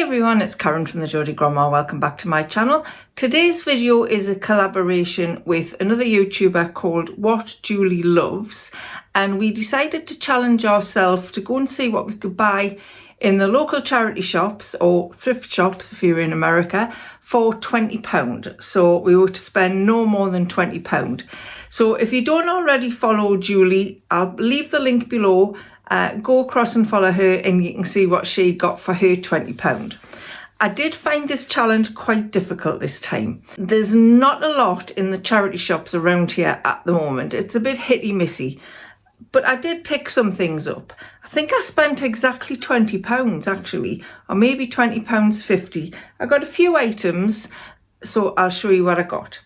everyone, it's Karen from the Geordie Grandma. Welcome back to my channel. Today's video is a collaboration with another YouTuber called What Julie Loves, and we decided to challenge ourselves to go and see what we could buy in the local charity shops or thrift shops if you're in America for £20. So we were to spend no more than £20. So if you don't already follow Julie, I'll leave the link below. Go across and follow her and you can see what she got for her £20. I did find this challenge quite difficult this time. There's not a lot in the charity shops around here at the moment. It's a bit hit-y-missy, but I did pick some things up. I think I spent exactly £20 actually, or maybe £20.50. I got a few items, so I'll show you what I got.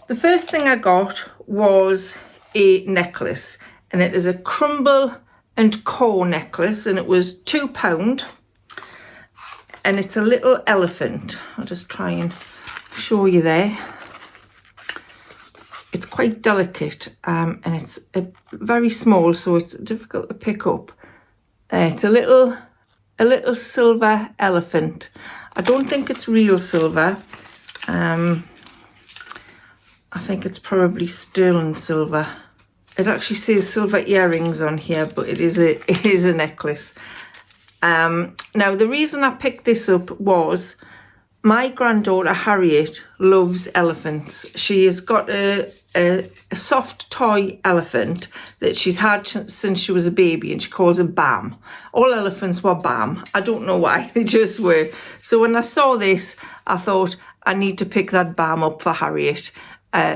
The first thing I got was a necklace, and it is a crumble and core necklace, and it was £2, and it's a little elephant. I'll just try and show you there. It's quite delicate, and it's very small, so it's difficult to pick up. It's a little silver elephant. I don't think it's real silver. I think it's probably sterling silver. It actually says silver earrings on here, but it is a necklace. Now, the reason I picked this up was my granddaughter Harriet loves elephants. She has got a soft toy elephant that she's had since she was a baby, and she calls it Bam. All elephants were Bam. I don't know why, they just were. So when I saw this, I thought I need to pick that Bam up for Harriet.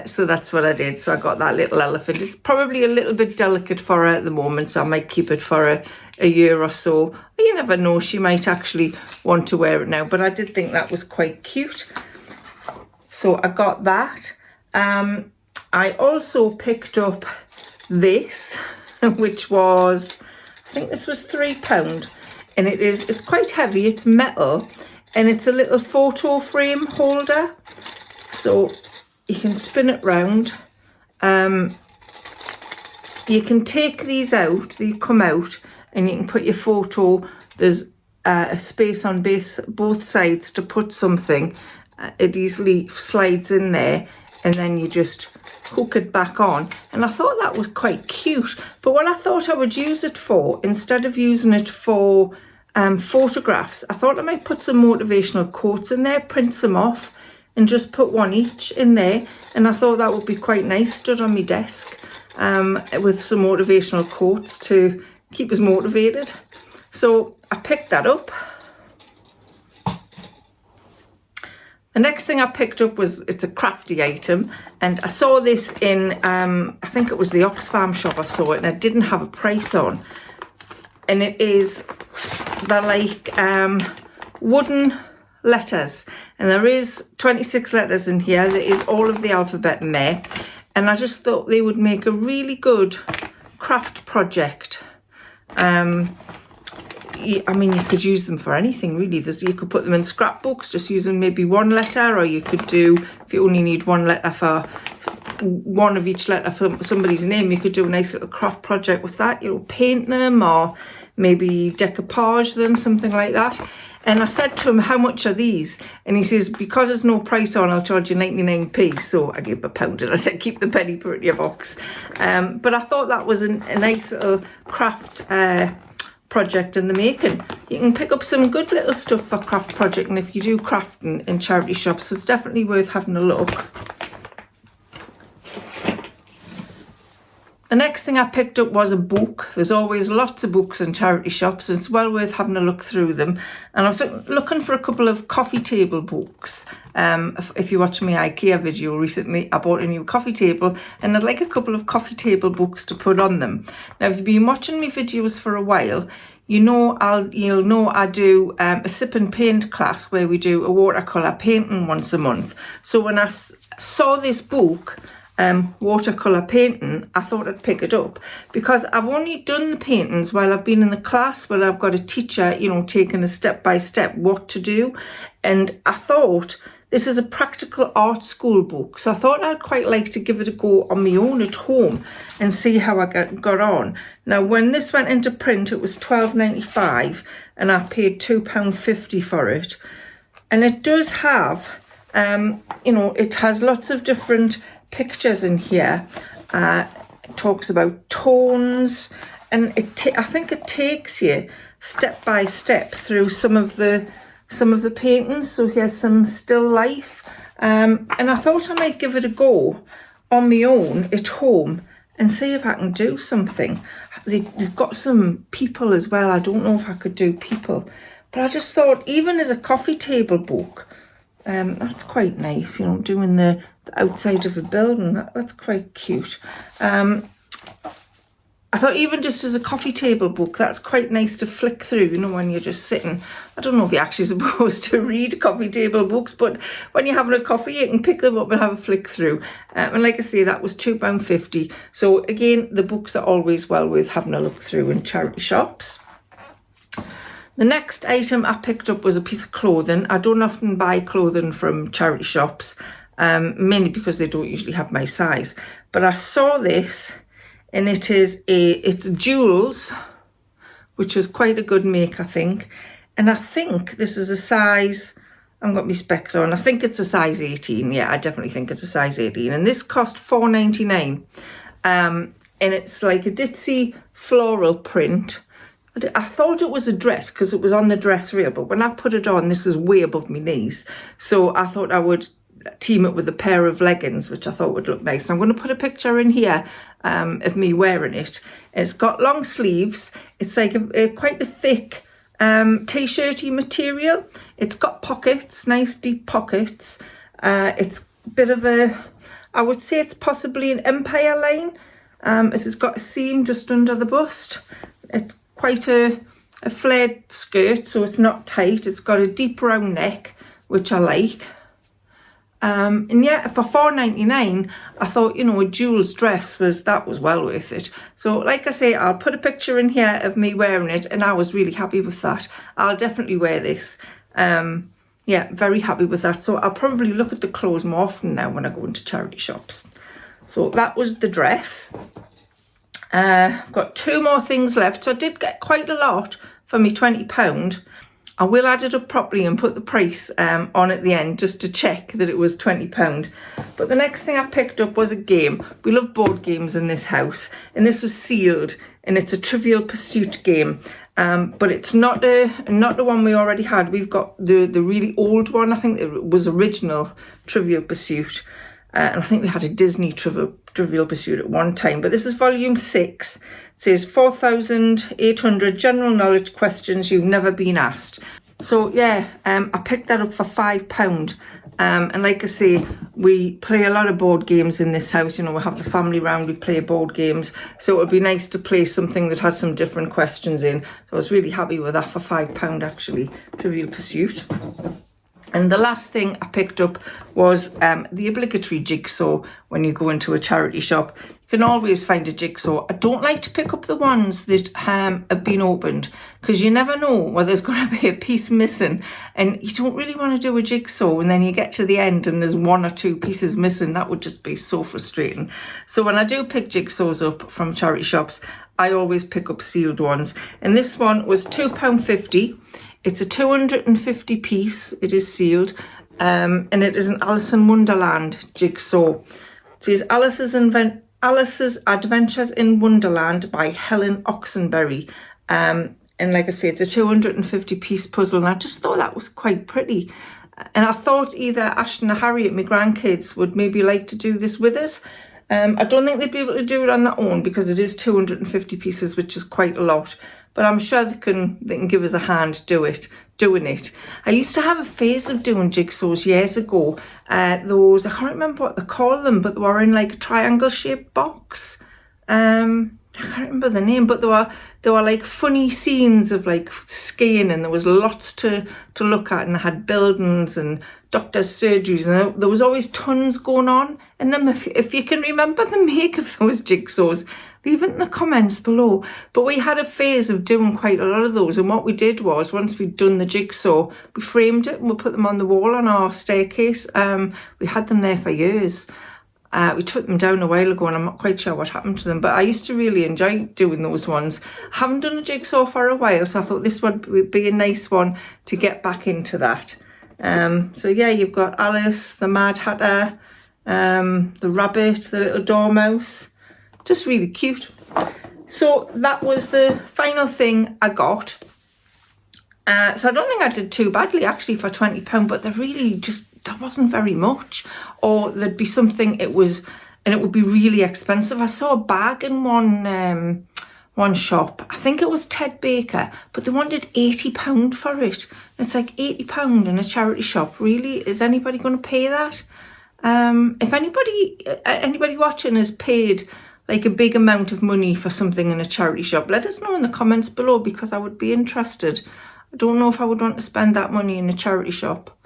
So that's what I did. So I got that little elephant. It's probably a little bit delicate for her at the moment, so I might keep it for a year or so. You never know, she might actually want to wear it now, but I did think that was quite cute. So I got that. I also picked up this, which was, I think this was £3, and it's quite heavy. It's metal, and it's a little photo frame holder. So you can spin it round. You can take these out, they come out, and you can put your photo. There's a space on both sides to put something. It easily slides in there, and then you just hook it back on. And I thought that was quite cute. But what I thought I would use it for, instead of using it for photographs, I thought I might put some motivational quotes in there, print some off, and just put one each in there. And I thought that would be quite nice, stood on my desk with some motivational quotes to keep us motivated. So I picked that up. The next thing I picked up was, it's a crafty item, and I saw this in, I think it was the Oxfam shop I saw it, and it didn't have a price on. And it is, they're like wooden letters, and there is 26 letters in here. There is all of the alphabet in there, and I just thought they would make a really good craft project. I mean, you could use them for anything really. You could put them in scrapbooks, just using maybe one letter, or you could do, if you only need one letter for one of each letter for somebody's name, you could do a nice little craft project with that. You know, paint them or maybe decoupage them, something like that. And I said to him, how much are these? And he says, because there's no price on, I'll charge you 99p. So I gave him £1, and I said, keep the penny, put it in your box. But I thought that was a nice little craft project in the making. You can pick up some good little stuff for craft project, and if you do crafting in charity shops, so it's definitely worth having a look. The next thing I picked up was a book. There's always lots of books in charity shops, and it's well worth having a look through them. And I was looking for a couple of coffee table books. If you watched my IKEA video recently, I bought a new coffee table, and I'd like a couple of coffee table books to put on them. Now, if you've been watching my videos for a while, you'll know I do a sip and paint class where we do a watercolour painting once a month. So when I saw this book, watercolour painting, I thought I'd pick it up, because I've only done the paintings while I've been in the class where I've got a teacher, you know, taking a step by step what to do. And I thought This is a practical art school book, so I thought I'd quite like to give it a go on my own at home and see how I got on. Now, when this went into print, it was £12.95 and I paid £2.50 for it. And it does have, you know, it has lots of different pictures in here. It talks about tones, and I think it takes you step by step through some of the paintings. So here's some still life, and I thought I might give it a go on my own at home and see if I can do something. They've got some people as well. I don't know if I could do people, but I just thought, even as a coffee table book, that's quite nice, you know, doing the outside of a building. That's quite cute. I thought even just as a coffee table book, that's quite nice to flick through, you know, when you're just sitting. I don't know if you're actually supposed to read coffee table books, but when you're having a coffee, you can pick them up and have a flick through. And like I say, that was £2.50. So again, the books are always well worth having a look through in charity shops. The next item I picked up was a piece of clothing. I don't often buy clothing from charity shops, mainly because they don't usually have my size. But I saw this, and it's Jewels, which is quite a good make, I think. And I think this is a size, I've got my specs on, I think it's a size 18. Yeah, I definitely think it's a size 18. And this cost £4.99. And it's like a ditzy floral print. I thought it was a dress because it was on the dress reel, but when I put it on, this was way above my knees. So I thought I would team it with a pair of leggings, which I thought would look nice. So I'm going to put a picture in here of me wearing it. It's got long sleeves. It's like quite a thick t-shirty material. It's got pockets, nice deep pockets. It's a bit of I would say it's possibly an empire line, as it's got a seam just under the bust. It's quite a flared skirt, so it's not tight. It's got a deep round neck, which I like. And yeah, for £4.99, I thought, you know, a Jewels dress was well worth it. So like I say, I'll put a picture in here of me wearing it, and I was really happy with that. I'll definitely wear this. Yeah, very happy with that. So I'll probably look at the clothes more often now when I go into charity shops. So that was the dress. I've got two more things left. So I did get quite a lot for me £20. I will add it up properly and put the price on at the end just to check that it was £20. But the next thing I picked up was a game. We love board games in this house, and this was sealed, and it's a Trivial Pursuit game. But it's not the one we already had. We've got the really old one. I think it was original Trivial Pursuit. And I think we had a Disney Trivial Pursuit at one time. But this is volume 6. It says 4,800 general knowledge questions you've never been asked. So yeah, I picked that up for £5. And like I say, we play a lot of board games in this house. You know, we have the family round, we play board games. So it would be nice to play something that has some different questions in. So I was really happy with that for £5 actually, Trivial Pursuit. And the last thing I picked up was the obligatory jigsaw when you go into a charity shop. You can always find a jigsaw. I don't like to pick up the ones that have been opened, because you never know whether there's going to be a piece missing, and you don't really want to do a jigsaw and then you get to the end and there's 1 or 2 pieces missing. That would just be so frustrating. So when I do pick jigsaws up from charity shops, I always pick up sealed ones. And this one was £2.50. It's a 250 piece. It is sealed, and it is an Alice in Wonderland jigsaw. It says Alice's Adventures in Wonderland by Helen Oxenberry. And like I say, it's a 250 piece puzzle, and I just thought that was quite pretty. And I thought either Ashton or Harriet, my grandkids, would maybe like to do this with us. I don't think they'd be able to do it on their own because it is 250 pieces, which is quite a lot. But I'm sure they can give us a hand doing it. I used to have a phase of doing jigsaws years ago. I can't remember what they call them, but they were in like a triangle shaped box. I I can't remember the name, but there were like funny scenes of like skiing, and there was lots to look at, and they had buildings and doctors' surgeries, and there was always tons going on. And then if you can remember the make of those jigsaws, leave it in the comments below. But we had a phase of doing quite a lot of those, and what we did was, once we'd done the jigsaw, we framed it and we put them on the wall on our staircase. We had them there for years. We took them down a while ago, and I'm not quite sure what happened to them, but I used to really enjoy doing those ones. I haven't done a jigsaw for a while, so I thought this would be a nice one to get back into that. So yeah, you've got Alice, the Mad Hatter, the rabbit, the little dormouse, just really cute. So that was the final thing I got. So I don't think I did too badly actually for £20, but there wasn't very much. Or there'd be something and it would be really expensive. I saw a bag in one shop, I think it was Ted Baker, but they wanted £80 for it. It's like £80 in a charity shop. Really? Is anybody going to pay that? If anybody watching has paid like a big amount of money for something in a charity shop, let us know in the comments below, because I would be interested. I don't know if I would want to spend that money in a charity shop,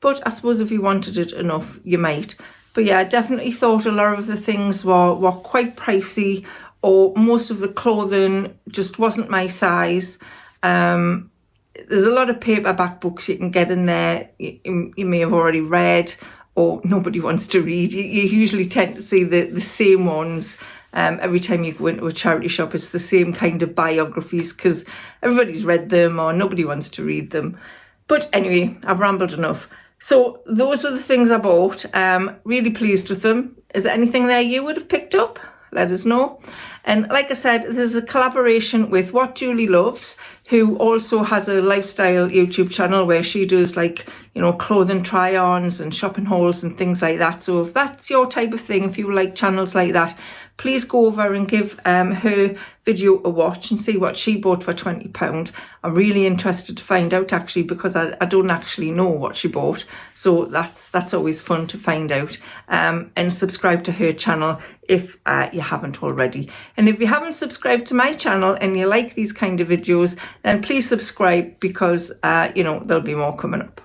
but I suppose if you wanted it enough, you might. But yeah, I definitely thought a lot of the things were quite pricey, or most of the clothing just wasn't my size. There's a lot of paperback books you can get in there you may have already read, or nobody wants to read. You usually tend to see the same ones. Every time you go into a charity shop, it's the same kind of biographies, because everybody's read them or nobody wants to read them. But anyway, I've rambled enough. So those were the things I bought. Really pleased with them. Is there anything there you would have picked up? Let us know. And like I said, this is a collaboration with What Julie Loves, who also has a lifestyle YouTube channel where she does like, clothing try-ons and shopping hauls and things like that. So if that's your type of thing, if you like channels like that, please go over and give her video a watch and see what she bought for £20. I'm really interested to find out actually, because I don't actually know what she bought. So that's always fun to find out. And subscribe to her channel if you haven't already. And if you haven't subscribed to my channel and you like these kind of videos, then please subscribe, because there'll be more coming up.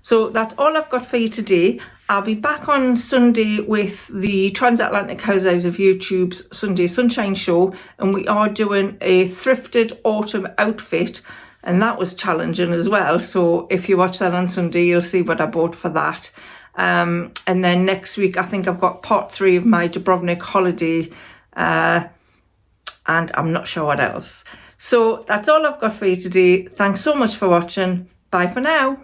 So that's all I've got for you today. I'll be back on Sunday with the Transatlantic Housewives of YouTube's Sunday Sunshine Show, and we are doing a thrifted autumn outfit, and that was challenging as well. So if you watch that on Sunday, you'll see what I bought for that. And then next week, I think I've got part 3 of my Dubrovnik holiday, and I'm not sure what else. So that's all I've got for you today. Thanks so much for watching. Bye for now.